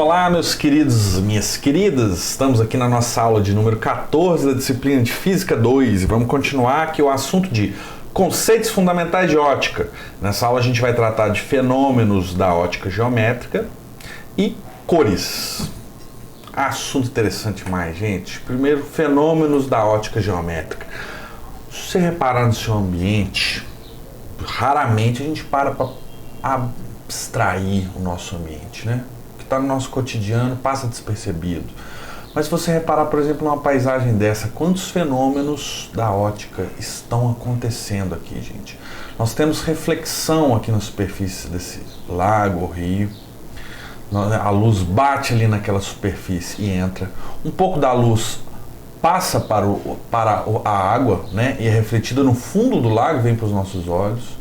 Olá, meus queridos, minhas queridas, estamos aqui na nossa aula de número 14 da disciplina de Física 2 e vamos continuar aqui o assunto de conceitos fundamentais de ótica. Nessa aula a gente vai tratar de fenômenos da ótica geométrica e cores. Assunto interessante mais, gente. Primeiro, fenômenos da ótica geométrica. Se você reparar no seu ambiente, raramente a gente para abstrair o nosso ambiente, né? Está no nosso cotidiano, passa despercebido. Mas se você reparar, por exemplo, numa paisagem dessa, quantos fenômenos da ótica estão acontecendo aqui, gente? Nós temos reflexão aqui na superfície desse lago ou rio. A luz bate ali naquela superfície e entra. Um pouco da luz passa para a água, né? E é refletida no fundo do lago, vem para os nossos olhos.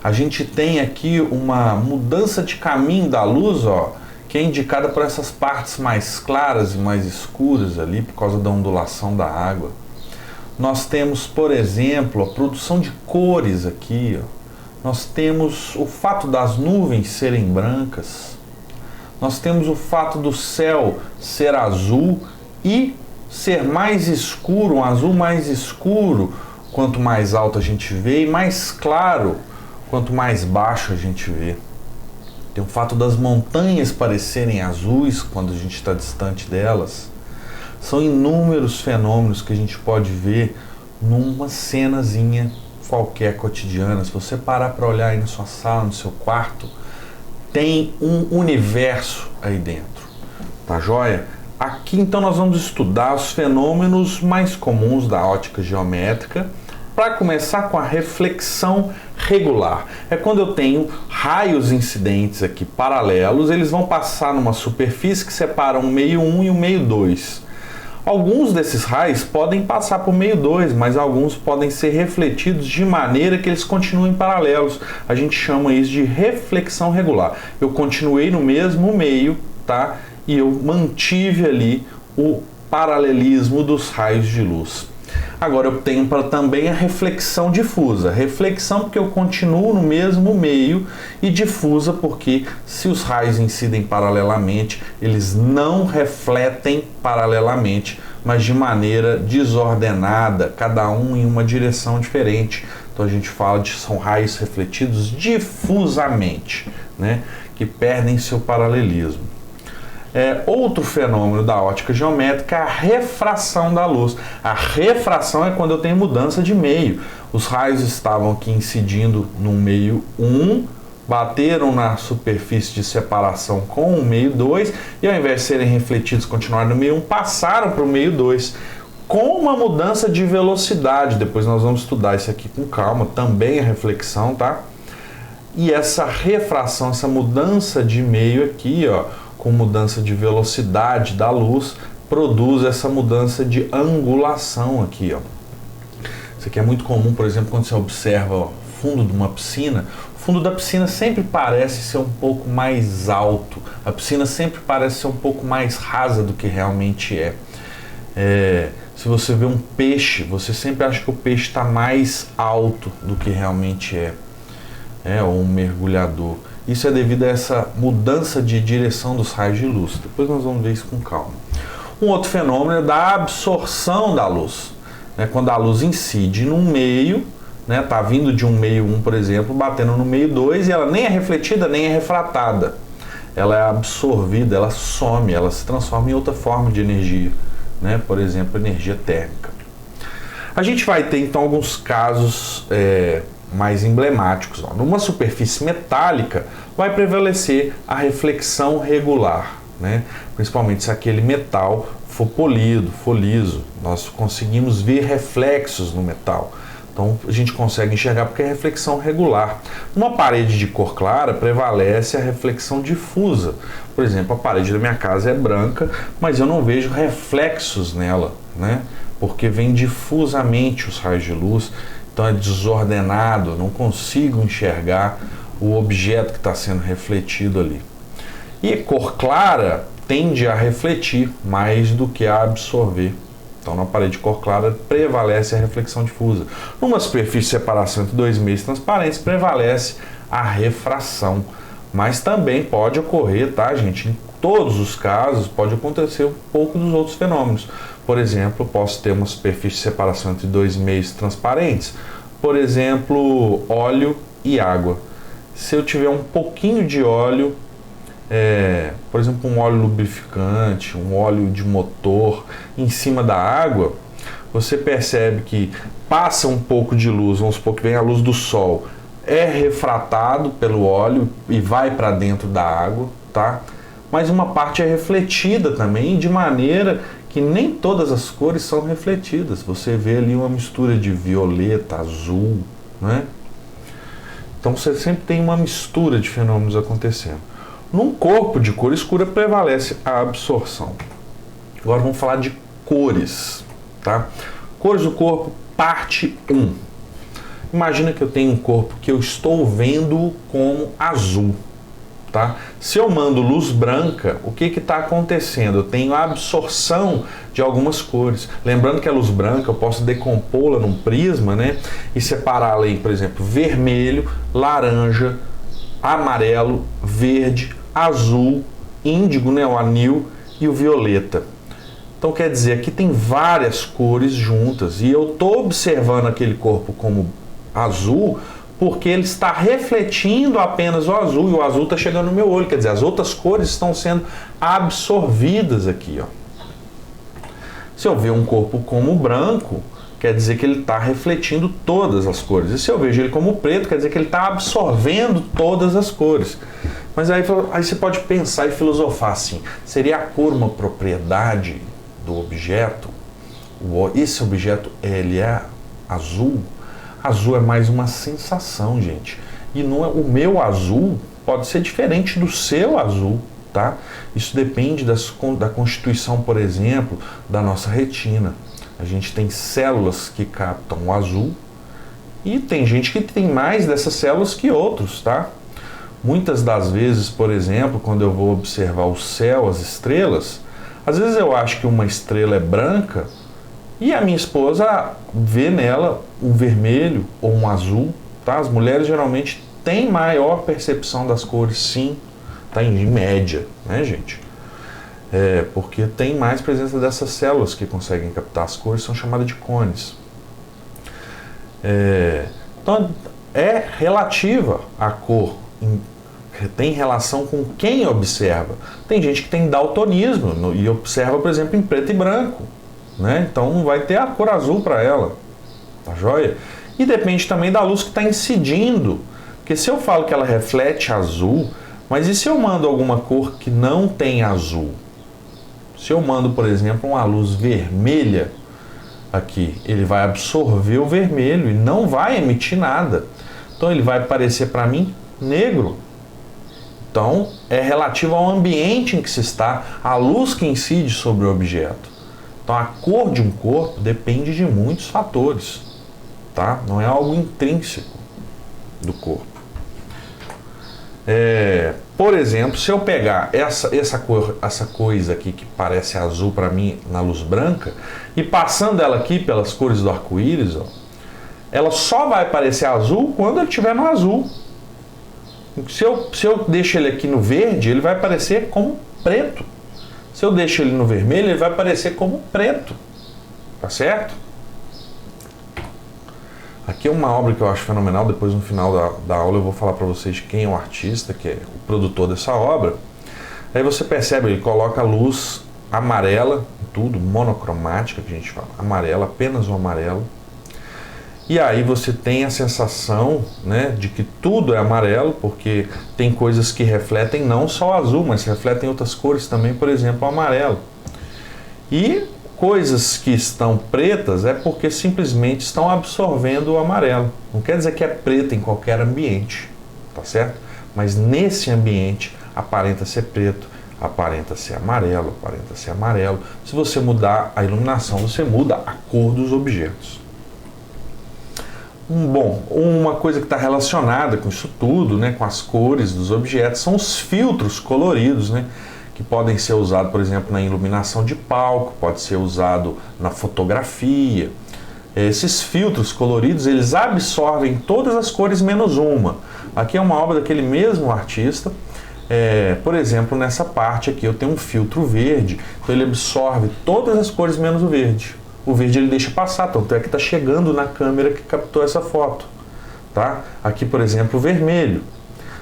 A gente tem aqui uma mudança de caminho da luz, ó, que é indicada por essas partes mais claras e mais escuras ali, por causa da ondulação da água. Nós temos, por exemplo, a produção de cores aqui, ó. Nós temos o fato das nuvens serem brancas. Nós temos o fato do céu ser azul e ser mais escuro, um azul mais escuro, quanto mais alto a gente vê, e mais claro, quanto mais baixo a gente vê. Tem o fato das montanhas parecerem azuis quando a gente está distante delas. São inúmeros fenômenos que a gente pode ver numa cenazinha qualquer cotidiana. Se você parar para olhar aí na sua sala, no seu quarto, tem um universo aí dentro. Tá joia? Aqui então nós vamos estudar os fenômenos mais comuns da ótica geométrica. Para começar com a reflexão regular. É quando eu tenho raios incidentes aqui paralelos, eles vão passar numa superfície que separa um meio 1 e um meio 2. Alguns desses raios podem passar por meio 2, mas alguns podem ser refletidos de maneira que eles continuem paralelos. A gente chama isso de reflexão regular. Eu continuei no mesmo meio, tá? E eu mantive ali o paralelismo dos raios de luz. Agora eu tenho também a reflexão difusa. Reflexão porque eu continuo no mesmo meio e difusa porque se os raios incidem paralelamente, eles não refletem paralelamente, mas de maneira desordenada, cada um em uma direção diferente. Então a gente fala de são raios refletidos difusamente, né, que perdem seu paralelismo. Outro fenômeno da ótica geométrica é a refração da luz. A refração é quando eu tenho mudança de meio. Os raios estavam aqui incidindo no meio 1, bateram na superfície de separação com o meio 2 e ao invés de serem refletidos e continuarem no meio 1, passaram para o meio 2 com uma mudança de velocidade. Depois nós vamos estudar isso aqui com calma, também a reflexão, tá? E essa refração, essa mudança de meio aqui, ó, com mudança de velocidade da luz, produz essa mudança de angulação aqui, ó. Isso aqui é muito comum, por exemplo, quando você observa o fundo de uma piscina. O fundo da piscina sempre parece ser um pouco mais alto. A piscina sempre parece ser um pouco mais rasa do que realmente é. Se você vê um peixe, você sempre acha que o peixe está mais alto do que realmente é. Ou um mergulhador. Isso é devido a essa mudança de direção dos raios de luz. Depois nós vamos ver isso com calma. Um outro fenômeno é da absorção da luz. Quando a luz incide num meio, está vindo de um meio 1, por exemplo, batendo no meio 2, e ela nem é refletida, nem é refratada. Ela é absorvida, ela some, ela se transforma em outra forma de energia. Por exemplo, energia térmica. A gente vai ter então alguns casos mais emblemáticos. Numa superfície metálica vai prevalecer a reflexão regular, principalmente se aquele metal for polido, for liso. Nós conseguimos ver reflexos no metal. Então a gente consegue enxergar porque é reflexão regular. Numa parede de cor clara prevalece a reflexão difusa. Por exemplo, a parede da minha casa é branca, mas eu não vejo reflexos nela, porque vem difusamente os raios de luz. Então é desordenado, não consigo enxergar o objeto que está sendo refletido ali. E cor clara tende a refletir mais do que a absorver. Então na parede de cor clara prevalece a reflexão difusa. Numa superfície de separação entre dois meios transparentes prevalece a refração. Mas também pode ocorrer, tá, gente, em todos os casos, pode acontecer um pouco dos outros fenômenos. Por exemplo, posso ter uma superfície de separação entre dois meios transparentes, por exemplo, óleo e água. Se eu tiver um pouquinho de óleo, por exemplo, um óleo lubrificante, um óleo de motor em cima da água, você percebe que passa um pouco de luz, vamos supor que vem a luz do sol, é refratado pelo óleo e vai para dentro da água, tá? Mas uma parte é refletida também, de maneira que nem todas as cores são refletidas. Você vê ali uma mistura de violeta, azul, né? Então você sempre tem uma mistura de fenômenos acontecendo. Num corpo de cor escura prevalece a absorção. Agora vamos falar de cores, tá? Cores do corpo, parte 1. Imagina que eu tenho um corpo que eu estou vendo como azul, tá? Se eu mando luz branca, o que está acontecendo? Eu tenho a absorção de algumas cores. Lembrando que a luz branca eu posso decompô-la num prisma, né? E separá-la em, por exemplo, vermelho, laranja, amarelo, verde, azul, índigo, né? O anil e o violeta. Então quer dizer, aqui tem várias cores juntas e eu estou observando aquele corpo como azul porque ele está refletindo apenas o azul e o azul está chegando no meu olho, quer dizer, as outras cores estão sendo absorvidas aqui, ó. Se eu ver um corpo como branco, quer dizer que ele está refletindo todas as cores. E se eu vejo ele como preto, quer dizer que ele está absorvendo todas as cores. Mas aí você pode pensar e filosofar assim, seria a cor uma propriedade do objeto? Esse objeto, ele é azul? Azul é mais uma sensação, gente. E não é, o meu azul pode ser diferente do seu azul, tá? Isso depende da constituição, por exemplo, da nossa retina. A gente tem células que captam o azul e tem gente que tem mais dessas células que outros, tá? Muitas das vezes, por exemplo, quando eu vou observar o céu, as estrelas, às vezes eu acho que uma estrela é branca e a minha esposa vê nela um vermelho ou um azul, tá? As mulheres geralmente têm maior percepção das cores, sim, tá? Em média, né, gente? Porque tem mais presença dessas células que conseguem captar as cores, são chamadas de cones. Então, é relativa a cor, tem relação com quem observa. Tem gente que tem daltonismo e observa, por exemplo, em preto e branco, né? Então não vai ter a cor azul para ela, tá joia? E depende também da luz que está incidindo, porque se eu falo que ela reflete azul, mas e se eu mando alguma cor que não tem azul? Se eu mando, por exemplo, uma luz vermelha aqui, ele vai absorver o vermelho e não vai emitir nada. Então ele vai parecer para mim negro. Então é relativo ao ambiente em que se está, a luz que incide sobre o objeto. Então a cor de um corpo depende de muitos fatores, tá? Não é algo intrínseco do corpo. Por exemplo, se eu pegar essa coisa aqui que parece azul para mim na luz branca e passando ela aqui pelas cores do arco-íris, ela só vai parecer azul quando ele estiver no azul. Se eu deixo ele aqui no verde, ele vai parecer como preto. Se eu deixo ele no vermelho, ele vai parecer como preto. Tá certo? Aqui é uma obra que eu acho fenomenal. Depois, no final da aula, eu vou falar para vocês quem é o artista, que é o produtor dessa obra. Aí você percebe, ele coloca luz amarela, tudo, monocromática, que a gente fala, amarela, apenas o amarelo. E aí você tem a sensação, né, de que tudo é amarelo, porque tem coisas que refletem não só o azul, mas refletem outras cores também, por exemplo, o amarelo. E coisas que estão pretas é porque simplesmente estão absorvendo o amarelo. Não quer dizer que é preto em qualquer ambiente, tá certo? Mas nesse ambiente aparenta ser preto, aparenta ser amarelo, aparenta ser amarelo. Se você mudar a iluminação, você muda a cor dos objetos. Bom, uma coisa que está relacionada com isso tudo, né, com as cores dos objetos, são os filtros coloridos, né, que podem ser usados, por exemplo, na iluminação de palco, pode ser usado na fotografia. Esses filtros coloridos, eles absorvem todas as cores menos uma. Aqui é uma obra daquele mesmo artista, Por exemplo, nessa parte aqui eu tenho um filtro verde, então ele absorve todas as cores menos o verde. O verde ele deixa passar, tanto é que está chegando na câmera que captou essa foto. Tá? Aqui, por exemplo, o vermelho.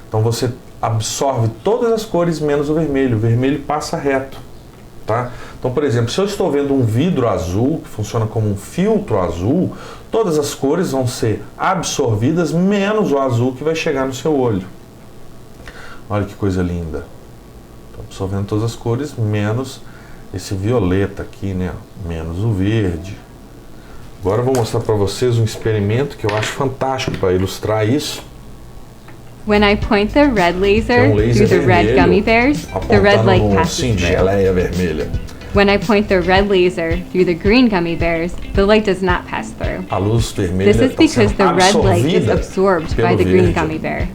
Então você absorve todas as cores menos o vermelho passa reto. Tá? Então, por exemplo, se eu estou vendo um vidro azul, que funciona como um filtro azul, todas as cores vão ser absorvidas, menos o azul que vai chegar no seu olho. Olha que coisa linda. Estou absorvendo todas as cores, menos esse violeta aqui, né? Menos o verde. Agora eu vou mostrar para vocês um experimento que eu acho fantástico para ilustrar isso. When I point the red laser through the red gummy bears, the red light passes through. Geleia vermelha. When I point the red laser through the green gummy bears, the light does not pass through. A luz vermelha This is because the red light is absorbed by the green verde. gummy bear.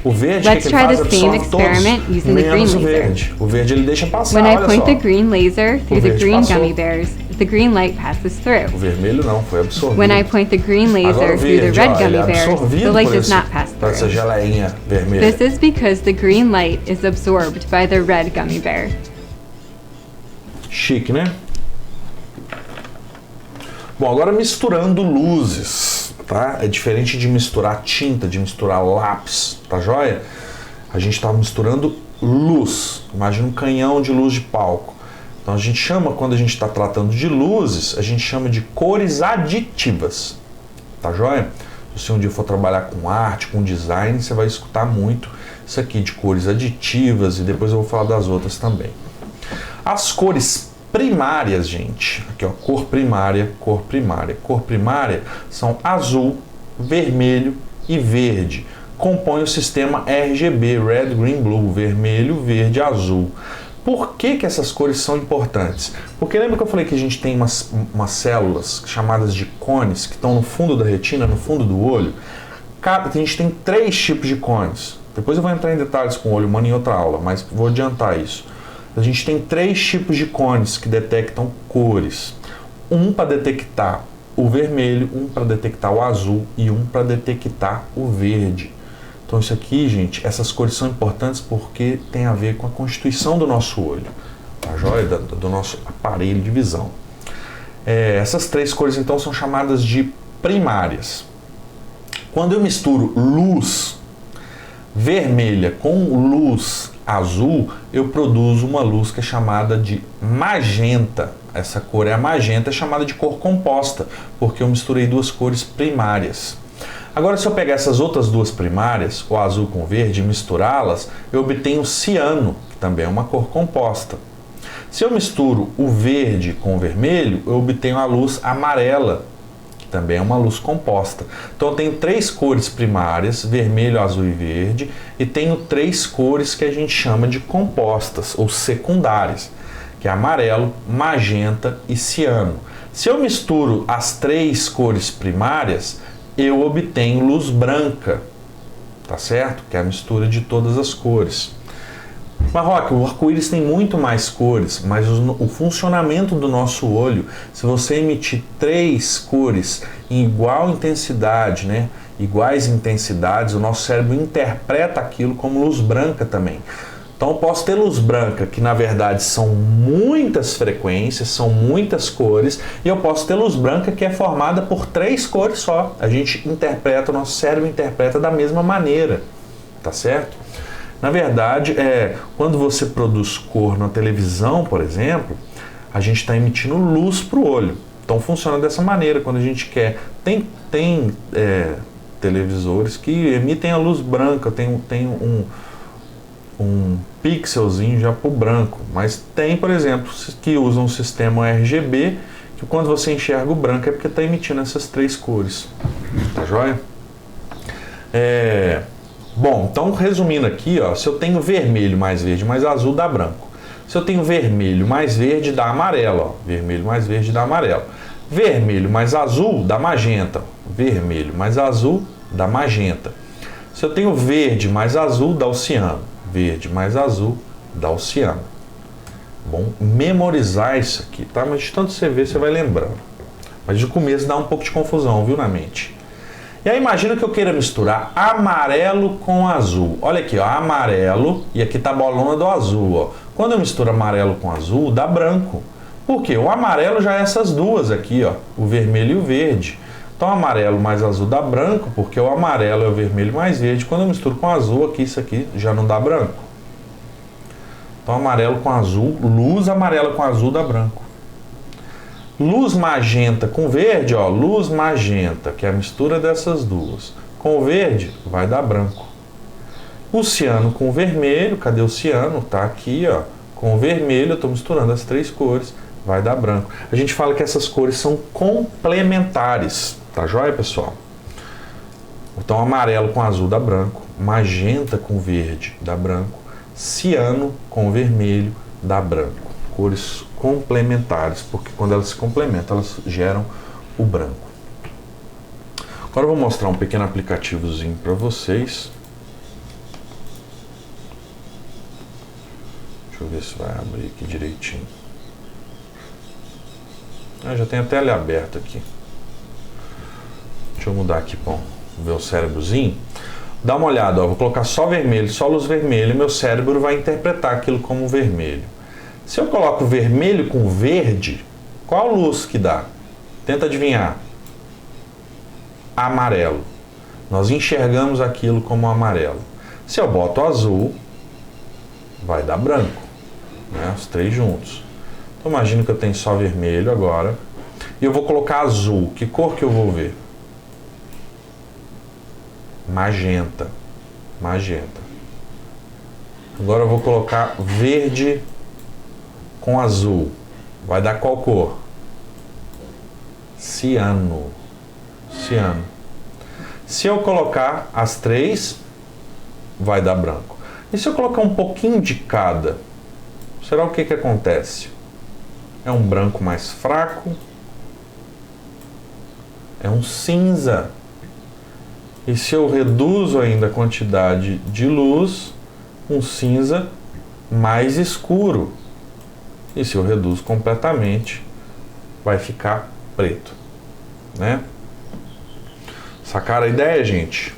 O verde Let's que try faz, the same absorve experiment todos, using the green menos o laser. verde. O verde ele deixa passar, When I olha point só. the green laser through the verde green passou. gummy bears, the green light passes through. O vermelho não, foi absorvido. When I point the green Agora laser o through the verde, red ó, ele é gummy bears, absorvido the light por does esse- not pass por essa through. geleinha vermelha. This is because the green light is absorbed by the red gummy bear. Chique, né? Bom, agora misturando luzes, tá? É diferente de misturar tinta, de misturar lápis, tá joia? A gente está misturando luz. Imagina um canhão de luz de palco. Então a gente chama, quando a gente está tratando de luzes, a gente chama de cores aditivas, tá joia? Se você um dia for trabalhar com arte, com design, você vai escutar muito isso aqui de cores aditivas e depois eu vou falar das outras também. As cores primárias, gente, aqui ó, cor primária, cor primária. Cor primária são azul, vermelho e verde. Compõe o sistema RGB, Red, Green, Blue, vermelho, verde, azul. Por que essas cores são importantes? Porque lembra que eu falei que a gente tem umas células chamadas de cones que estão no fundo da retina, no fundo do olho? A gente tem 3 tipos de cones. Depois eu vou entrar em detalhes com o olho humano em outra aula, mas vou adiantar isso. A gente tem 3 tipos de cones que detectam cores. Um para detectar o vermelho, um para detectar o azul e um para detectar o verde. Então isso aqui, gente, essas cores são importantes porque tem a ver com a constituição do nosso olho, a joia do nosso aparelho de visão. Essas 3 cores então são chamadas de primárias. Quando eu misturo luz vermelha com luz azul, eu produzo uma luz que é chamada de magenta. Essa cor é a magenta, é chamada de cor composta, porque eu misturei 2 cores primárias. Agora, se eu pegar essas outras 2 primárias, o azul com o verde, e misturá-las, eu obtenho ciano, que também é uma cor composta. Se eu misturo o verde com o vermelho, eu obtenho a luz amarela, que também é uma luz composta. Então eu tenho 3 cores primárias, vermelho, azul e verde, e tenho 3 cores que a gente chama de compostas, ou secundárias, que é amarelo, magenta e ciano. Se eu misturo as 3 cores primárias, eu obtenho luz branca, tá certo? Que é a mistura de todas as cores. Mas, Roque, o arco-íris tem muito mais cores, mas o funcionamento do nosso olho, se você emitir 3 cores em igual intensidade, né? Iguais intensidades, o nosso cérebro interpreta aquilo como luz branca também. Então eu posso ter luz branca, que na verdade são muitas frequências, são muitas cores, e eu posso ter luz branca que é formada por 3 cores só. A gente interpreta, o nosso cérebro interpreta da mesma maneira, tá certo? Na verdade, quando você produz cor na televisão, por exemplo, a gente está emitindo luz para o olho. Então funciona dessa maneira, quando a gente quer... Tem televisores que emitem a luz branca, tem um pixelzinho já para o branco, mas tem, por exemplo, que usam o sistema RGB, que quando você enxerga o branco é porque está emitindo essas 3 cores, tá joia? Bom, então resumindo aqui, ó, se eu tenho vermelho mais verde mais azul dá branco, se eu tenho vermelho mais verde dá amarelo, ó, vermelho mais verde dá amarelo, vermelho mais azul dá magenta, vermelho mais azul dá magenta, se eu tenho verde mais azul dá o ciano, verde mais azul dá o ciano. Bom, memorizar isso aqui, tá? Mas de tanto você ver, você vai lembrando. Mas de começo dá um pouco de confusão, viu, na mente. E aí imagina que eu queira misturar amarelo com azul. Olha aqui, ó, amarelo e aqui tá a bolona do azul, ó. Quando eu misturo amarelo com azul, dá branco. Por quê? O amarelo já é essas duas aqui, ó, o vermelho e o verde. Então amarelo mais azul dá branco, porque o amarelo é o vermelho mais verde. Quando eu misturo com azul aqui, isso aqui já não dá branco. Então amarelo com azul, luz amarela com azul dá branco. Luz magenta com verde, ó, luz magenta, que é a mistura dessas duas. Com o verde, vai dar branco. O ciano com o vermelho, cadê o ciano? Tá aqui, ó. Com o vermelho, eu estou misturando as três cores, vai dar branco. A gente fala que essas cores são complementares, tá joia, pessoal? Então amarelo com azul dá branco, magenta com verde dá branco, ciano com vermelho dá branco. Cores complementares, porque quando elas se complementam, elas geram o branco. Agora eu vou mostrar um pequeno aplicativozinho para vocês. Deixa eu ver se vai abrir aqui direitinho. Já tem até ele aberto aqui. Deixa eu mudar aqui para ver o cérebrozinho. Dá uma olhada, ó, vou colocar só vermelho, só luz vermelha, e meu cérebro vai interpretar aquilo como vermelho. Se eu coloco vermelho com verde, qual luz que dá? Tenta adivinhar. Amarelo. Nós enxergamos aquilo como amarelo. Se eu boto azul, vai dar branco, né? Os três juntos. Então imagina que eu tenho só vermelho agora. E eu vou colocar azul. Que cor que eu vou ver? Magenta. Magenta. Agora eu vou colocar verde com azul. Vai dar qual cor? Ciano. Ciano. Se eu colocar as três, vai dar branco. E se eu colocar um pouquinho de cada, será o que que acontece? É um branco mais fraco, é um cinza. E se eu reduzo ainda a quantidade de luz, um cinza mais escuro. E se eu reduzo completamente, vai ficar preto, né? Sacaram a ideia, gente?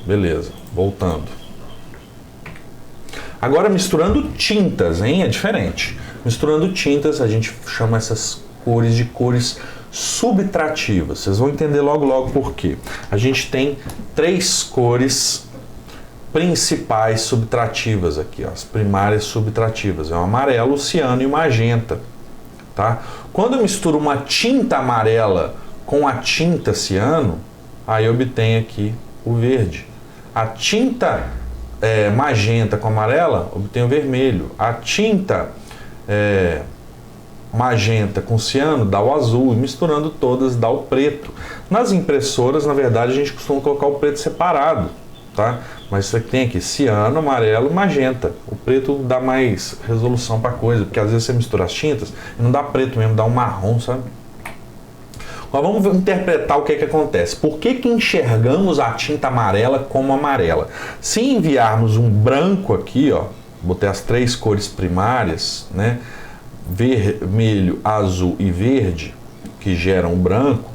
Beleza, voltando. Agora misturando tintas, hein? É diferente. Misturando tintas, a gente chama essas cores de cores subtrativas. Vocês vão entender logo logo por quê. A gente tem três cores principais subtrativas aqui, ó, as primárias subtrativas. É o amarelo, o ciano e o magenta, tá? Quando eu misturo uma tinta amarela com a tinta ciano, aí eu obtenho aqui o verde. A tinta magenta com amarela, obtenho o vermelho. A tinta magenta com ciano dá o azul, e misturando todas dá o preto. Nas impressoras, na verdade, a gente costuma colocar o preto separado, tá? Mas isso aqui tem aqui ciano, amarelo, magenta. O preto dá mais resolução para a coisa, porque às vezes você mistura as tintas e não dá preto mesmo, dá um marrom, sabe? Agora vamos interpretar o que que acontece. Por que que enxergamos a tinta amarela como amarela? Se enviarmos um branco aqui, ó, botei as três cores primárias, né? Vermelho, azul e verde, que geram o branco,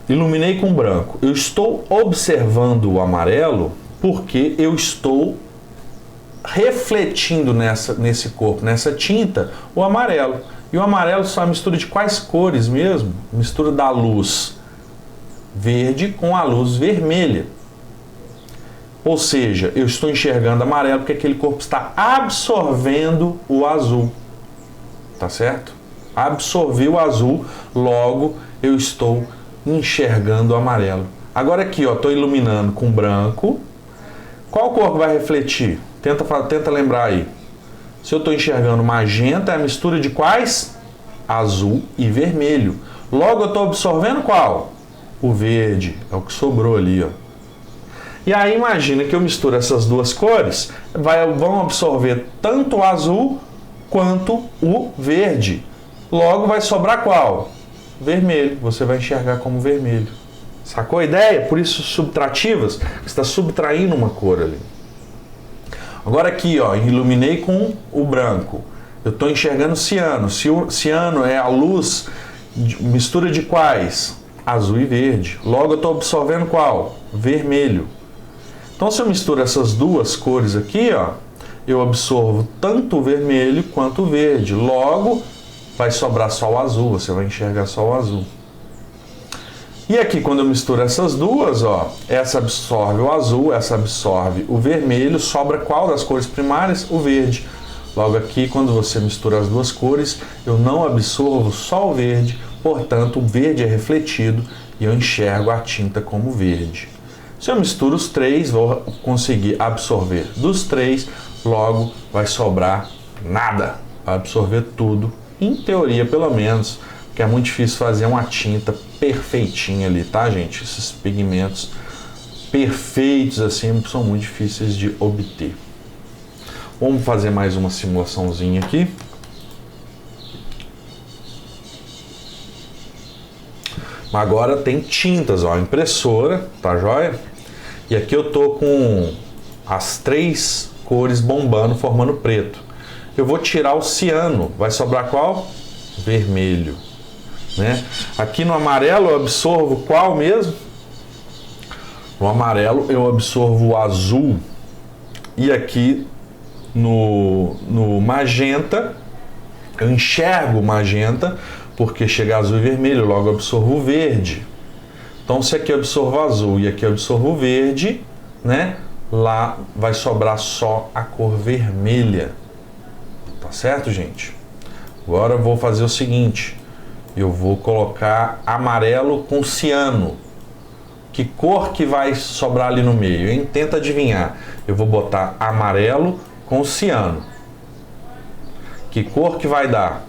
iluminei com branco. Eu estou observando o amarelo porque eu estou refletindo nesse corpo, nessa tinta, o amarelo. E o amarelo só é uma mistura de quais cores mesmo? Mistura da luz verde com a luz vermelha. Ou seja, eu estou enxergando amarelo porque aquele corpo está absorvendo o azul. Tá certo? Absorvi o azul, logo eu estou enxergando o amarelo. Agora aqui, ó, estou iluminando com branco. Qual cor que vai refletir? Tenta lembrar aí. Se eu estou enxergando magenta, é a mistura de quais? Azul e vermelho. Logo eu estou absorvendo qual? O verde, é o que sobrou ali, ó. E aí imagina que eu misturo essas duas cores, vão absorver tanto o azul quanto o verde. Logo vai sobrar qual? Vermelho. Você vai enxergar como vermelho. Sacou a ideia? Por isso subtrativas, você está subtraindo uma cor ali. Agora aqui, ó, iluminei com o branco. Eu estou enxergando ciano. Ciano é a luz, mistura de quais? azul e verde. Logo eu estou absorvendo qual? Vermelho. Então se eu misturo essas duas cores aqui, ó, eu absorvo tanto o vermelho quanto o verde. Logo vai sobrar só o azul, você vai enxergar só o azul. E aqui quando eu misturo essas duas, ó, essa absorve o azul, essa absorve o vermelho, sobra qual das cores primárias? O verde. Logo aqui, quando você mistura as duas cores, eu não absorvo só o verde, portanto o verde é refletido e eu enxergo a tinta como verde. Se eu misturo os três, vou conseguir absorver dos três, logo vai sobrar nada, vai absorver tudo, em teoria pelo menos, porque é muito difícil fazer uma tinta perfeitinha ali, tá, gente? Esses pigmentos perfeitos assim são muito difíceis de obter. Vamos fazer mais uma simulaçãozinha aqui. Agora tem tintas, ó, impressora, tá joia? E aqui eu tô com as três cores bombando, formando preto. Eu vou tirar o ciano, vai sobrar qual? Vermelho, né? Aqui no amarelo eu absorvo qual mesmo? No amarelo eu absorvo o azul. E aqui no magenta, eu enxergo o magenta, porque chega azul e vermelho, logo eu absorvo o verde. Então se aqui eu absorvo o azul e aqui eu absorvo o verde, né? Lá vai sobrar só a cor vermelha. Tá certo, gente? Agora eu vou fazer o seguinte, eu vou colocar amarelo com ciano. Que cor que vai sobrar ali no meio, hein? Tenta adivinhar. Eu vou botar amarelo com ciano. Que cor que vai dar?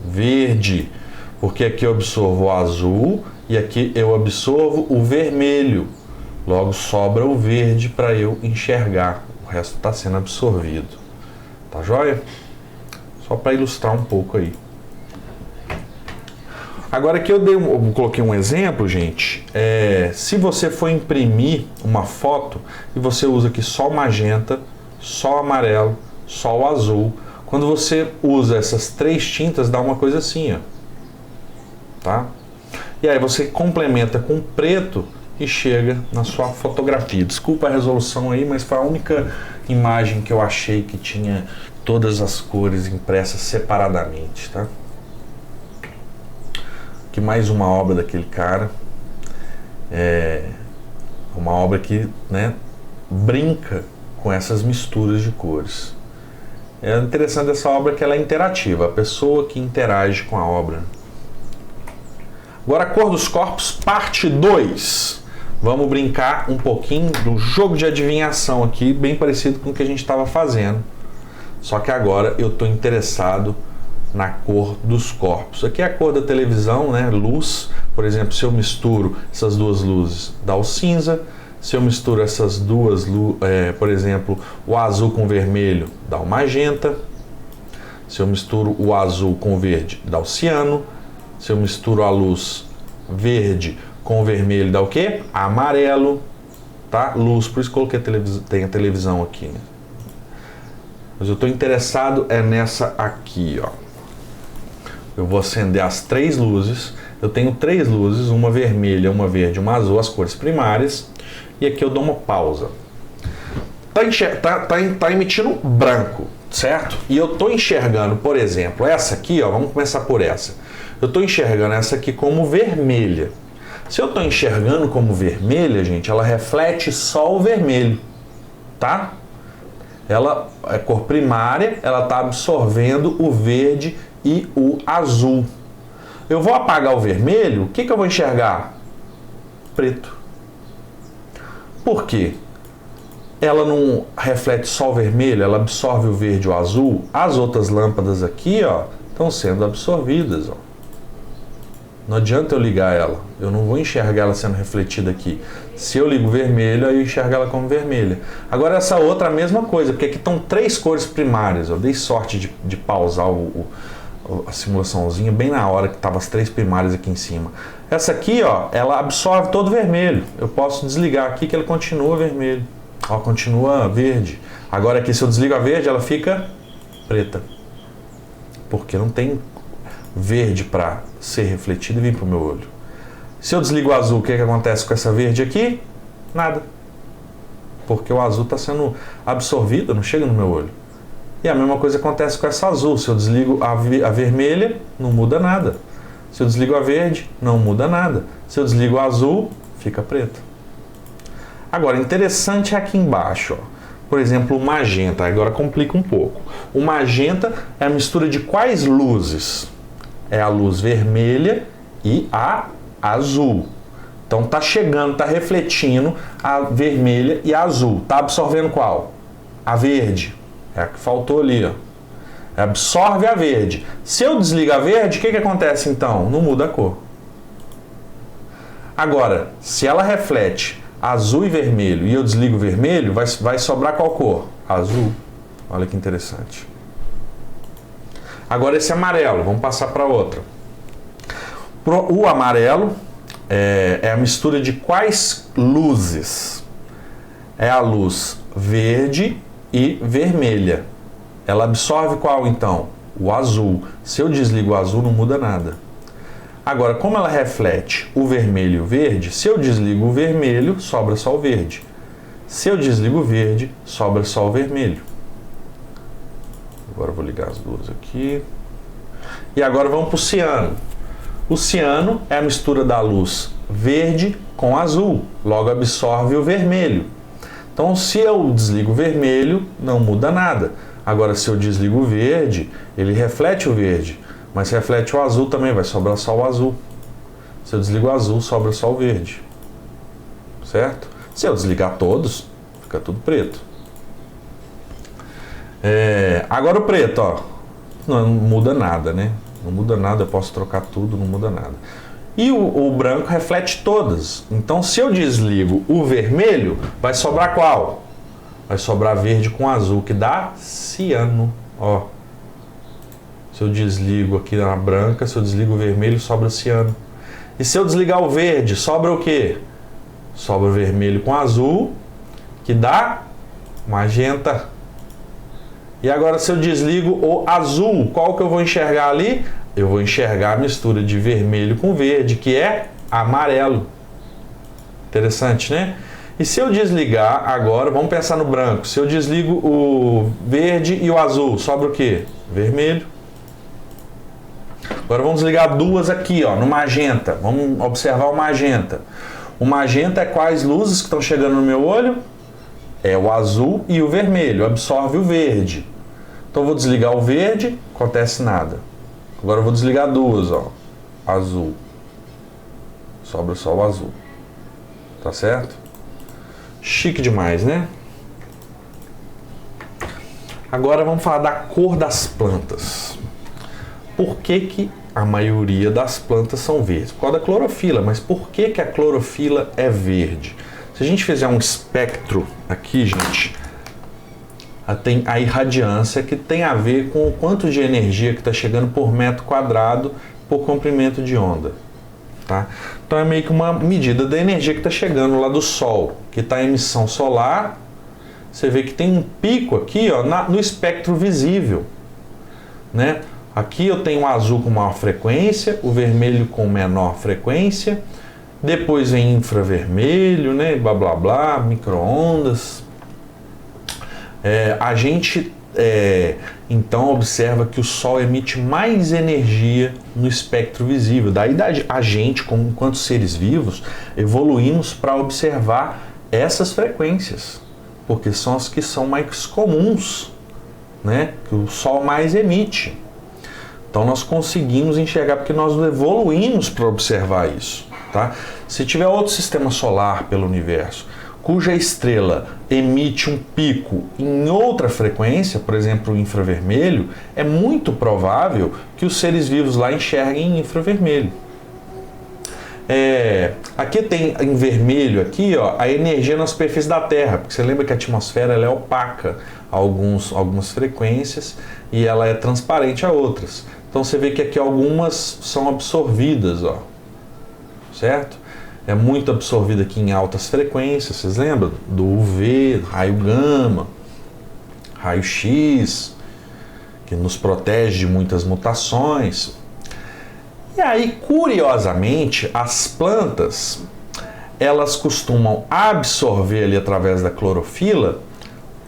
Verde. Porque aqui eu absorvo o azul e aqui eu absorvo o vermelho. Logo sobra o verde para eu enxergar. O resto está sendo absorvido. Tá joia? Só para ilustrar um pouco aí. Agora aqui eu coloquei um exemplo, gente. Se você for imprimir uma foto e você usa aqui só o magenta, só o amarelo, só o azul, quando você usa essas três tintas dá uma coisa assim, ó. Tá? E aí você complementa com preto e chega na sua fotografia. Desculpa a resolução aí, mas foi a única imagem que eu achei que tinha todas as cores impressas separadamente, tá? Aqui mais uma obra daquele cara. É uma obra que, né, brinca com essas misturas de cores. É interessante essa obra que ela é interativa, a pessoa que interage com a obra. Agora a cor dos corpos, parte 2. Vamos brincar um pouquinho do jogo de adivinhação aqui, bem parecido com o que a gente estava fazendo. Só que agora eu estou interessado na cor dos corpos. Aqui é a cor da televisão, né? Luz. Por exemplo, se eu misturo essas duas luzes, dá o cinza. Se eu misturo essas duas luzes, por exemplo, o azul com o vermelho, dá o magenta. Se eu misturo o azul com o verde, dá o ciano. Se eu misturo a luz verde com o vermelho, dá o quê? Amarelo, tá? Luz, por isso que coloquei tem a televisão aqui, né? Mas eu estou interessado nessa aqui, ó. Eu vou acender as três luzes. Eu tenho três luzes, uma vermelha, uma verde, uma azul, as cores primárias. E aqui eu dou uma pausa. Tá emitindo branco, certo? E eu estou enxergando, por exemplo, essa aqui, ó. Vamos começar por essa. Eu estou enxergando essa aqui como vermelha. Se eu estou enxergando como vermelha, gente, ela reflete só o vermelho, tá? Ela é cor primária, ela está absorvendo o verde e o azul. Eu vou apagar o vermelho, o que eu vou enxergar? Preto. Por quê? Ela não reflete só o vermelho, ela absorve o verde e o azul. As outras lâmpadas aqui, ó, estão sendo absorvidas, ó. Não adianta eu ligar ela, eu não vou enxergar ela sendo refletida aqui. Se eu ligo vermelho, aí eu enxergo ela como vermelha. Agora essa outra, a mesma coisa, porque aqui estão três cores primárias. Eu dei sorte de pausar a simulaçãozinha bem na hora que estavam as três primárias aqui em cima. Essa aqui, ó, ela absorve todo o vermelho. Eu posso desligar aqui que ela continua vermelho. Ó, continua verde. Agora aqui, se eu desligo a verde, ela fica preta. Porque não tem verde para ser refletido e vir para o meu olho. Se eu desligo o azul, o que acontece com essa verde aqui? Nada. Porque o azul está sendo absorvido, não chega no meu olho. E a mesma coisa acontece com essa azul. Se eu desligo a vermelha, não muda nada. Se eu desligo a verde, não muda nada. Se eu desligo o azul, fica preto. Agora, interessante é aqui embaixo, ó. Por exemplo, o magenta. Agora complica um pouco. O magenta é a mistura de quais luzes? É a luz vermelha e a azul. Então tá chegando, tá refletindo a vermelha e a azul. Tá absorvendo qual? A verde. É a que faltou ali, ó. Absorve a verde. Se eu desligo a verde, o que acontece então? Não muda a cor. Agora, se ela reflete azul e vermelho e eu desligo o vermelho, vai sobrar qual cor? Azul. Olha que interessante. Agora esse amarelo, vamos passar para outra. O amarelo é a mistura de quais luzes? É a luz verde e vermelha. Ela absorve qual então? O azul. Se eu desligo o azul, não muda nada. Agora, como ela reflete o vermelho e o verde, se eu desligo o vermelho, sobra só o verde. Se eu desligo o verde, sobra só o vermelho. Agora eu vou ligar as duas aqui. E agora vamos para o ciano. O ciano é a mistura da luz verde com azul, logo absorve o vermelho. Então, se eu desligo o vermelho, não muda nada. Agora, se eu desligo o verde, ele reflete o verde, mas reflete o azul também, vai sobrar só o azul. Se eu desligo o azul, sobra só o verde. Certo? Se eu desligar todos, fica tudo preto. Agora o preto, ó, não muda nada, né? Não muda nada, eu posso trocar tudo, não muda nada. E o branco reflete todas. Então, se eu desligo o vermelho, vai sobrar qual? Vai sobrar verde com azul, que dá ciano. Ó. Se eu desligo aqui na branca, se eu desligo o vermelho, sobra ciano. E se eu desligar o verde, sobra o quê? Sobra o vermelho com azul, que dá magenta. E agora, se eu desligo o azul, qual que eu vou enxergar ali? Eu vou enxergar a mistura de vermelho com verde, que é amarelo. Interessante, né? E se eu desligar agora, vamos pensar no branco. Se eu desligo o verde e o azul, sobra o quê? Vermelho. Agora vamos ligar duas aqui, ó, no magenta. Vamos observar o magenta. O magenta é quais luzes que estão chegando no meu olho? É o azul e o vermelho. Absorve o verde. Então eu vou desligar o verde, acontece nada. Agora eu vou desligar duas, ó. Azul. Sobra só o azul. Tá certo? Chique demais, né? Agora vamos falar da cor das plantas. Por que a maioria das plantas são verdes? Por causa da clorofila, mas por que a clorofila é verde? Se a gente fizer um espectro aqui, gente, tem a irradiância, que tem a ver com o quanto de energia que está chegando por metro quadrado por comprimento de onda. Tá? Então é meio que uma medida da energia que está chegando lá do Sol, que está em emissão solar. Você vê que tem um pico aqui, ó, no espectro visível, né? Aqui eu tenho o azul com maior frequência, o vermelho com menor frequência, depois vem infravermelho, né? Blá blá blá, micro-ondas. A gente então observa que o Sol emite mais energia no espectro visível. Daí a gente, enquanto seres vivos, evoluímos para observar essas frequências, porque são as que são mais comuns, né? Que o Sol mais emite. Então nós conseguimos enxergar, porque nós evoluímos para observar isso. Tá? Se tiver outro sistema solar pelo universo, cuja estrela emite um pico em outra frequência, por exemplo, o infravermelho, é muito provável que os seres vivos lá enxerguem infravermelho. Aqui tem em vermelho aqui, ó, a energia na superfície da Terra, porque você lembra que a atmosfera ela é opaca a algumas frequências e ela é transparente a outras. Então você vê que aqui algumas são absorvidas, ó, certo? É muito absorvida aqui em altas frequências, vocês lembram? Do UV, raio gama, raio X, que nos protege de muitas mutações. E aí, curiosamente, as plantas, elas costumam absorver ali através da clorofila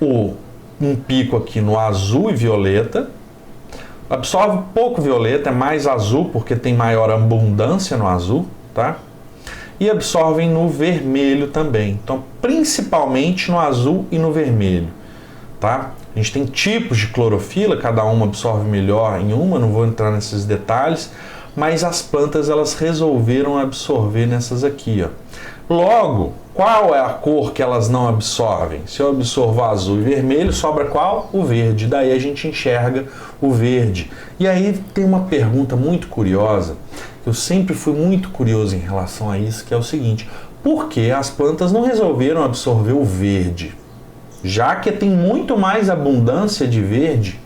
um pico aqui no azul e violeta, absorve pouco violeta, é mais azul porque tem maior abundância no azul, tá? E absorvem no vermelho também. Então, principalmente no azul e no vermelho, tá? A gente tem tipos de clorofila, cada uma absorve melhor em uma, não vou entrar nesses detalhes, mas as plantas elas resolveram absorver nessas aqui, ó. Logo, qual é a cor que elas não absorvem? Se eu absorvo azul e vermelho, sobra qual? O verde. Daí a gente enxerga o verde. E aí tem uma pergunta muito curiosa, eu sempre fui muito curioso em relação a isso, que é o seguinte: por que as plantas não resolveram absorver o verde? Já que tem muito mais abundância de verde,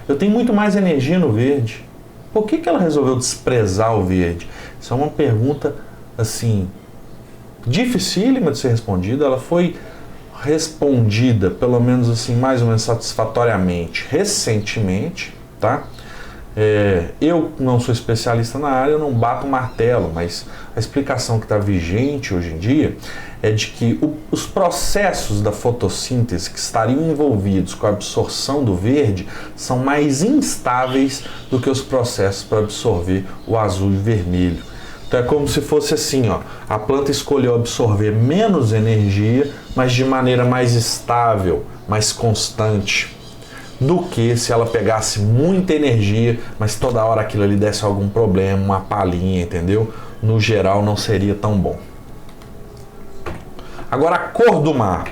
eu tenho muito mais energia no verde, por que ela resolveu desprezar o verde? Isso é uma pergunta, assim, dificílima de ser respondida. Ela foi respondida, pelo menos assim, mais ou menos satisfatoriamente, recentemente, tá? Eu não sou especialista na área, eu não bato martelo, mas a explicação que está vigente hoje em dia é de que os processos da fotossíntese que estariam envolvidos com a absorção do verde são mais instáveis do que os processos para absorver o azul e vermelho. Então é como se fosse assim, ó, a planta escolheu absorver menos energia, mas de maneira mais estável, mais constante, do que se ela pegasse muita energia, mas toda hora aquilo ali desse algum problema, uma palhinha, entendeu? No geral não seria tão bom. Agora a cor do mar.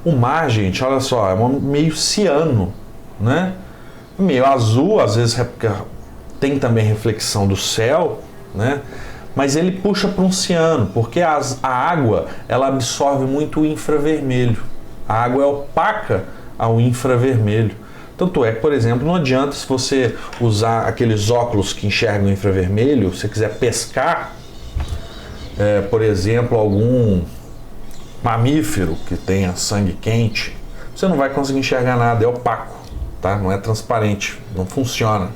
O mar, gente, olha só, é meio ciano, né? Meio azul, às vezes tem também reflexão do céu, né? Mas ele puxa para um ciano, porque a água ela absorve muito o infravermelho. A água é opaca ao infravermelho. Tanto é que, por exemplo, não adianta se você usar aqueles óculos que enxergam infravermelho, se você quiser pescar, por exemplo, algum mamífero que tenha sangue quente, você não vai conseguir enxergar nada, é opaco, tá? Não é transparente, não funciona.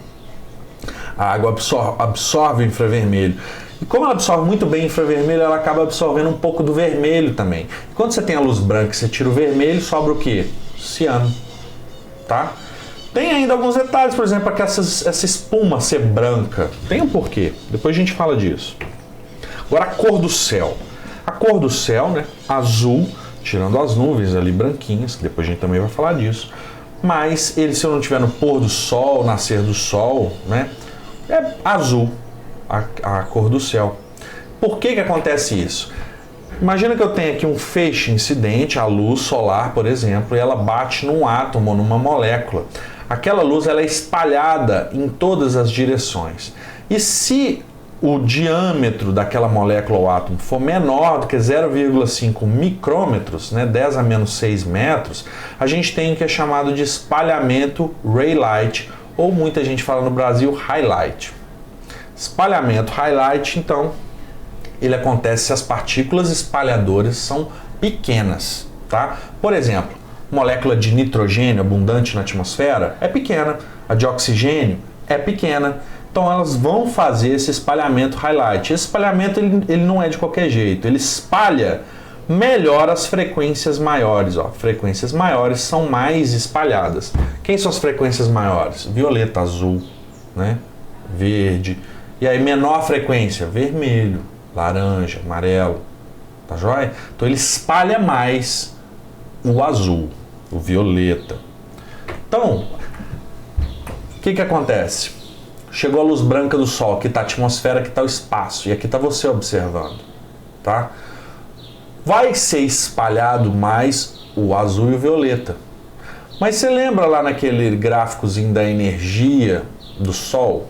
A água absorve o infravermelho. E como ela absorve muito bem o infravermelho, ela acaba absorvendo um pouco do vermelho também. E quando você tem a luz branca e você tira o vermelho, sobra o quê? Ciano, tá? Tem ainda alguns detalhes, por exemplo, que essa espuma ser branca. Tem um porquê, depois a gente fala disso. Agora a cor do céu. A cor do céu, né? Azul, tirando as nuvens ali branquinhas, que depois a gente também vai falar disso. Mas ele, se eu não tiver no pôr do sol, nascer do sol, né? É azul a cor do céu. Por que acontece isso? Imagina que eu tenho aqui um feixe incidente, a luz solar, por exemplo, e ela bate num átomo, numa molécula. Aquela luz ela é espalhada em todas as direções. E se o diâmetro daquela molécula ou átomo for menor do que 0,5 micrômetros, né, 10 a menos 6 metros, a gente tem o que é chamado de espalhamento ray light, ou muita gente fala no Brasil highlight. Espalhamento highlight, então, ele acontece se as partículas espalhadoras são pequenas, tá? Por exemplo, molécula de nitrogênio abundante na atmosfera é pequena, a de oxigênio é pequena, então elas vão fazer esse espalhamento highlight. Esse espalhamento ele não é de qualquer jeito, ele espalha melhor as frequências maiores, ó. Frequências maiores são mais espalhadas. Quem são as frequências maiores? Violeta, azul, né? Verde. E aí menor frequência, vermelho, laranja, amarelo, tá joia? Então ele espalha mais o azul, o violeta. Então, o que acontece? Chegou a luz branca do sol, aqui está a atmosfera, aqui está o espaço, e aqui está você observando, tá? Vai ser espalhado mais o azul e o violeta. Mas você lembra lá naquele gráficozinho da energia do sol?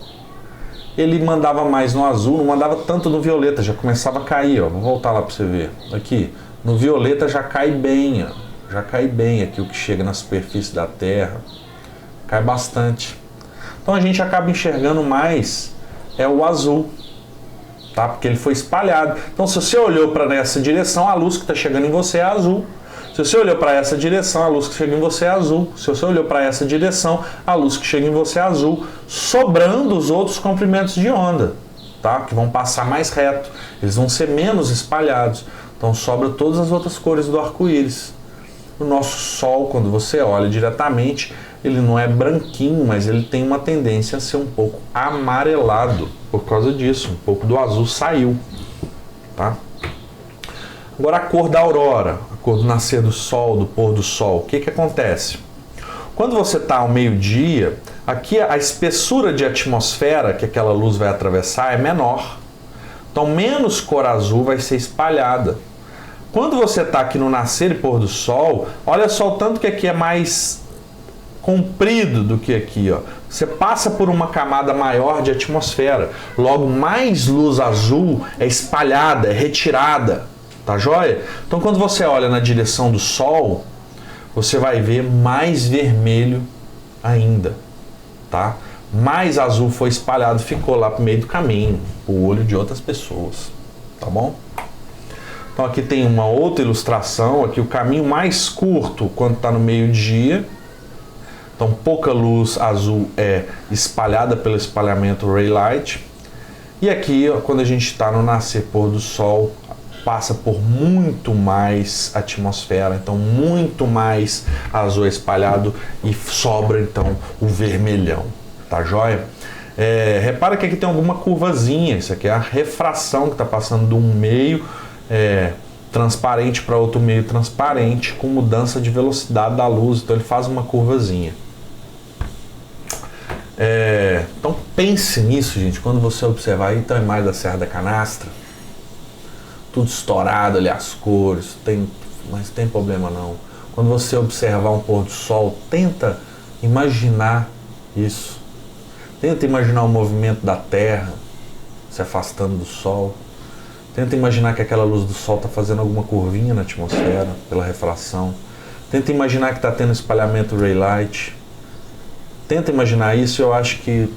Ele mandava mais no azul, não mandava tanto no violeta, já começava a cair, ó. Vou voltar lá para você ver. Aqui, no violeta já cai bem, ó. Já cai bem aqui o que chega na superfície da Terra. Cai bastante. Então a gente acaba enxergando mais o azul, tá? Porque ele foi espalhado. Então se você olhou para essa direção, a luz que está chegando em você é azul. Se você olhou para essa direção, a luz que chega em você é azul. Se você olhou para essa direção, a luz que chega em você é azul, sobrando os outros comprimentos de onda. tá? Que vão passar mais reto, eles vão ser menos espalhados. Então sobra todas as outras cores do arco-íris. O nosso Sol, quando você olha diretamente, ele não é branquinho, mas ele tem uma tendência a ser um pouco amarelado por causa disso. Um pouco do azul saiu, tá? Agora a cor da aurora, a cor do nascer do Sol, do pôr do Sol. O que que acontece? Quando você está ao meio-dia, aqui a espessura de atmosfera que aquela luz vai atravessar é menor. Então menos cor azul vai ser espalhada. Quando você está aqui no nascer e pôr do Sol, olha só o tanto que aqui é mais comprido do que aqui, ó. Você passa por uma camada maior de atmosfera. Logo, mais luz azul é espalhada, é retirada. Tá joia? Então, quando você olha na direção do Sol, você vai ver mais vermelho ainda, tá? Mais azul foi espalhado, ficou lá pro meio do caminho, o olho de outras pessoas, tá bom? Então aqui tem uma outra ilustração, aqui o caminho mais curto quando está no meio-dia. Então pouca luz azul é espalhada pelo espalhamento ray light. E aqui, ó, quando a gente está no nascer pôr do Sol, passa por muito mais atmosfera, então muito mais azul espalhado e sobra então o vermelhão, tá joia? Repara que aqui tem alguma curvazinha, isso aqui é a refração que está passando de um meio transparente para outro meio transparente com mudança de velocidade da luz, então ele faz uma curvazinha. Então pense nisso, gente, quando você observar aí, então é mais da Serra da Canastra, tudo estourado ali as cores, mas não tem problema não. Quando você observar um pôr do Sol, tenta imaginar isso, tenta imaginar o movimento da Terra se afastando do Sol. Tenta imaginar que aquela luz do Sol está fazendo alguma curvinha na atmosfera pela refração. Tenta imaginar que está tendo espalhamento ray light. Tenta imaginar isso e eu acho que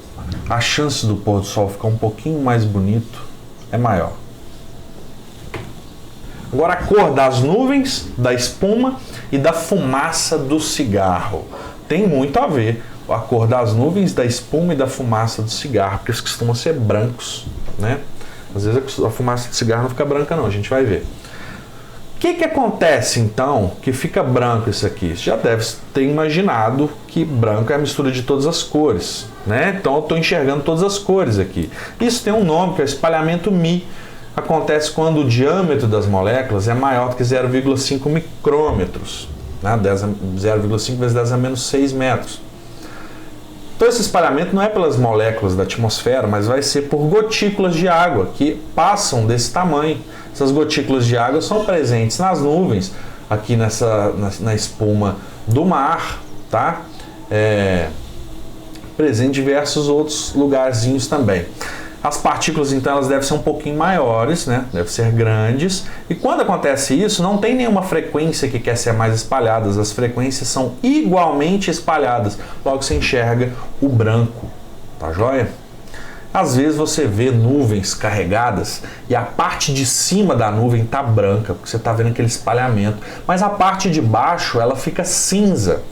a chance do pôr do Sol ficar um pouquinho mais bonito é maior. Agora a cor das nuvens, da espuma e da fumaça do cigarro. Tem muito a ver a cor das nuvens, da espuma e da fumaça do cigarro, porque eles costumam ser brancos, né? Às vezes a fumaça de cigarro não fica branca não, a gente vai ver. O que acontece então que fica branco isso aqui? Você já deve ter imaginado que branco é a mistura de todas as cores, né? Então eu estou enxergando todas as cores aqui. Isso tem um nome que é espalhamento Mi. Acontece quando o diâmetro das moléculas é maior do que 0,5 micrômetros, né? 0,5 vezes 10 a menos 6 metros. Então esse espalhamento não é pelas moléculas da atmosfera, mas vai ser por gotículas de água que passam desse tamanho. Essas gotículas de água são presentes nas nuvens, aqui na espuma do mar, tá? Presente em diversos outros lugarzinhos também. As partículas, então, elas devem ser um pouquinho maiores, né? Devem ser grandes. E quando acontece isso, não tem nenhuma frequência que quer ser mais espalhada. As frequências são igualmente espalhadas. Logo você enxerga o branco, tá joia? Às vezes você vê nuvens carregadas e a parte de cima da nuvem tá branca, porque você tá vendo aquele espalhamento. Mas a parte de baixo, ela fica cinza.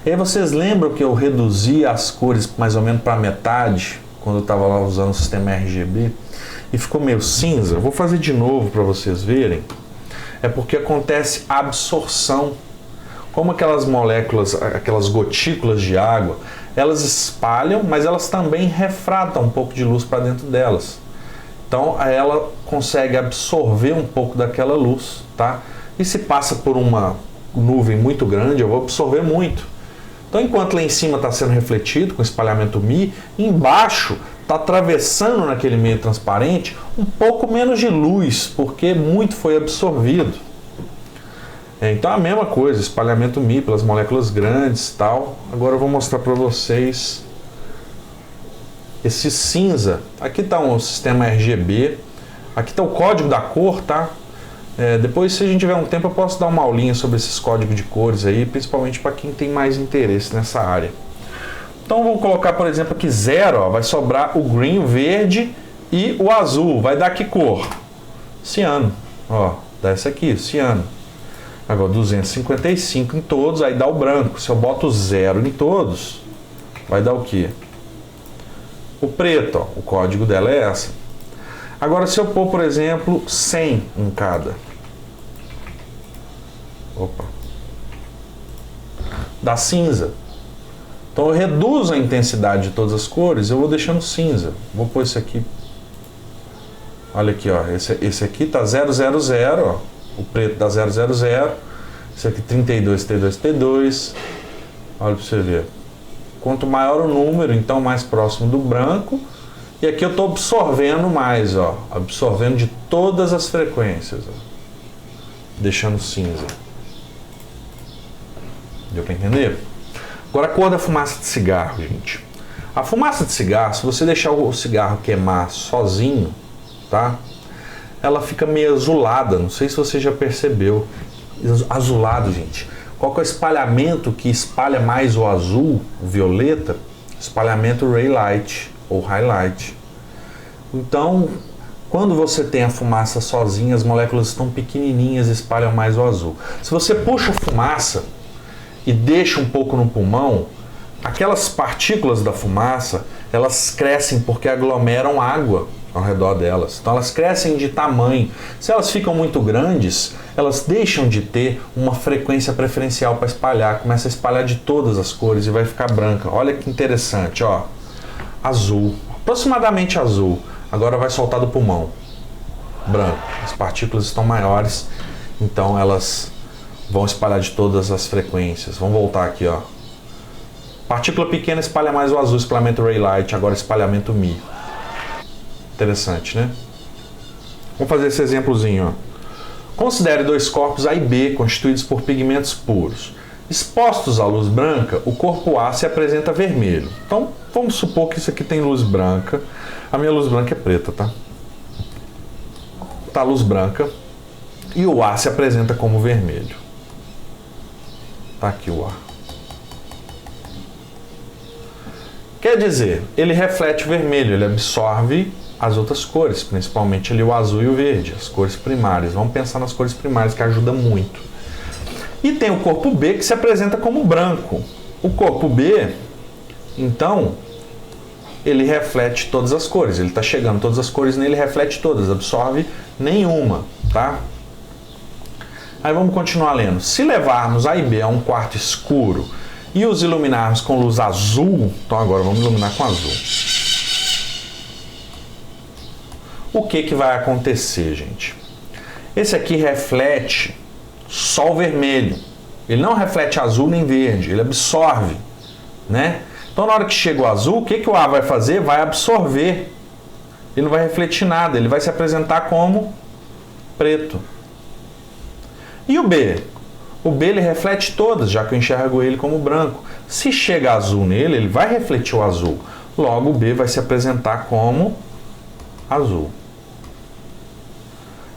E aí vocês lembram que eu reduzi as cores mais ou menos para metade, quando eu estava lá usando o sistema RGB, e ficou meio cinza? Eu vou fazer de novo para vocês verem. É porque acontece absorção. Como aquelas moléculas, aquelas gotículas de água, elas espalham, mas elas também refratam um pouco de luz para dentro delas. Então ela consegue absorver um pouco daquela luz, tá? E se passa por uma nuvem muito grande, eu vou absorver muito. Então, enquanto lá em cima está sendo refletido com espalhamento Mi, embaixo está atravessando naquele meio transparente um pouco menos de luz, porque muito foi absorvido. Então, a mesma coisa, espalhamento Mi pelas moléculas grandes e tal. Agora eu vou mostrar para vocês esse cinza. Aqui está um sistema RGB, aqui está o código da cor, tá? Depois, se a gente tiver um tempo, eu posso dar uma aulinha sobre esses códigos de cores aí, principalmente para quem tem mais interesse nessa área. Então, vou colocar, por exemplo, aqui 0, ó, vai sobrar o green, o verde e o azul. Vai dar que cor? Ciano. Ó, dá esse aqui, ciano. Agora, 255 em todos, aí dá o branco. Se eu boto 0 em todos, vai dar o quê? O preto, ó, o código dela é essa. Agora, se eu pôr, por exemplo, 100 em cada. Opa. Dá cinza. Então eu reduzo a intensidade de todas as cores, eu vou deixando cinza. Vou pôr esse aqui. Olha aqui, ó. Esse aqui tá 000, ó. O preto dá 000. Esse aqui 32, T2, T2. Olha pra você ver. Quanto maior o número, então mais próximo do branco. E aqui eu estou absorvendo mais, ó. Absorvendo de todas as frequências, ó. Deixando cinza. Deu para entender? Agora a cor da fumaça de cigarro, gente. A fumaça de cigarro, se você deixar o cigarro queimar sozinho, tá? Ela fica meio azulada. Não sei se você já percebeu. Azulado, gente. Qual que é o espalhamento que espalha mais o azul, o violeta? Espalhamento ray light ou highlight. Então, quando você tem a fumaça sozinha, as moléculas estão pequenininhas e espalham mais o azul. Se você puxa a fumaça e deixa um pouco no pulmão, aquelas partículas da fumaça, elas crescem porque aglomeram água ao redor delas. Então elas crescem de tamanho. Se elas ficam muito grandes, elas deixam de ter uma frequência preferencial para espalhar. Começa a espalhar de todas as cores e vai ficar branca. Olha que interessante, ó. Azul, aproximadamente azul. Agora vai soltar do pulmão. Branco. As partículas estão maiores, então elas vão espalhar de todas as frequências. Vamos voltar aqui, ó. Partícula pequena espalha mais o azul, espalhamento ray light, agora espalhamento Mi. Interessante, né? Vamos fazer esse exemplozinho, ó. Considere dois corpos A e B constituídos por pigmentos puros. Expostos à luz branca, o corpo A se apresenta vermelho. Então, vamos supor que isso aqui tem luz branca. A minha luz branca é preta, tá? Tá a luz branca e o A se apresenta como vermelho. Tá aqui o A. Quer dizer, ele reflete o vermelho, ele absorve as outras cores, principalmente ali o azul e o verde, as cores primárias. Vamos pensar nas cores primárias, que ajuda muito. E tem o corpo B que se apresenta como branco. O corpo B, então, ele reflete todas as cores. Ele está chegando todas as cores nele, reflete todas, absorve nenhuma, tá? Aí vamos continuar lendo. Se levarmos A e B a um quarto escuro e os iluminarmos com luz azul, então agora vamos iluminar com azul. O que vai acontecer, gente? Esse aqui reflete só o vermelho. Ele não reflete azul nem verde, ele absorve, né? Então na hora que chega o azul, o que o A vai fazer? Vai absorver. Ele não vai refletir nada, ele vai se apresentar como preto. E o B? O B ele reflete todas, já que eu enxergo ele como branco. Se chega azul nele, ele vai refletir o azul. Logo o B vai se apresentar como azul.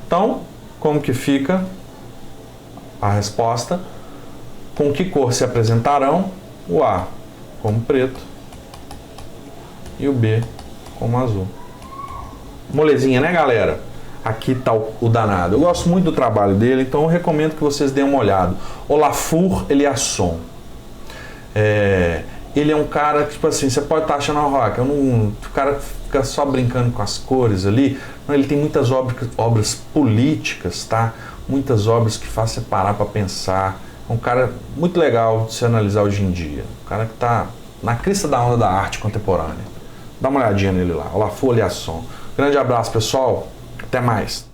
Então, como que fica a resposta? Com que cor se apresentarão? O A como preto e o B como azul. Molezinha, né, galera? Aqui está o danado. Eu gosto muito do trabalho dele, então eu recomendo que vocês deem uma olhada. Olafur Eliasson. Ele é um cara que, tipo assim, você pode estar achando, o cara fica só brincando com as cores ali. Não, ele tem muitas obras políticas, tá? Muitas obras que fazem você parar para pensar. É um cara muito legal de se analisar hoje em dia. Um cara que está na crista da onda da arte contemporânea. Dá uma olhadinha nele lá. Olafur Eliasson. Grande abraço, pessoal. Até mais.